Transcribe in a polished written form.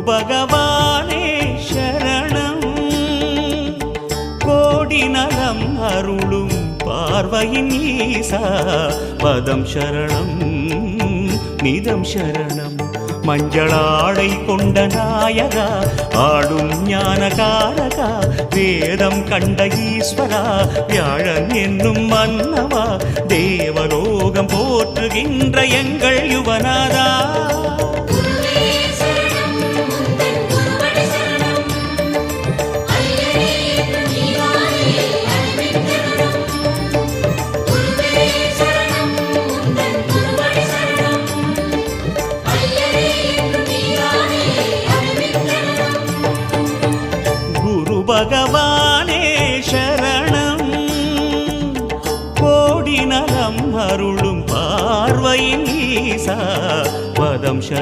பகவானே சரணம் கோடி நலம் அருளும் பார்வையின் ஈசா பதம் சரணம் நிதம் சரணம் மஞ்சளாடை கொண்ட நாயகா ஆடும் ஞானகாரகா வேதம் கண்ட ஈஸ்வரா வியாழன் என்னும் மன்னவா தேவலோகம் போற்றுகின்ற எங்கள் யுவனாதா பகவானே சரணம் கோடி நலம் அருளும் பார்வையின் ஈசா பதம் சரணம்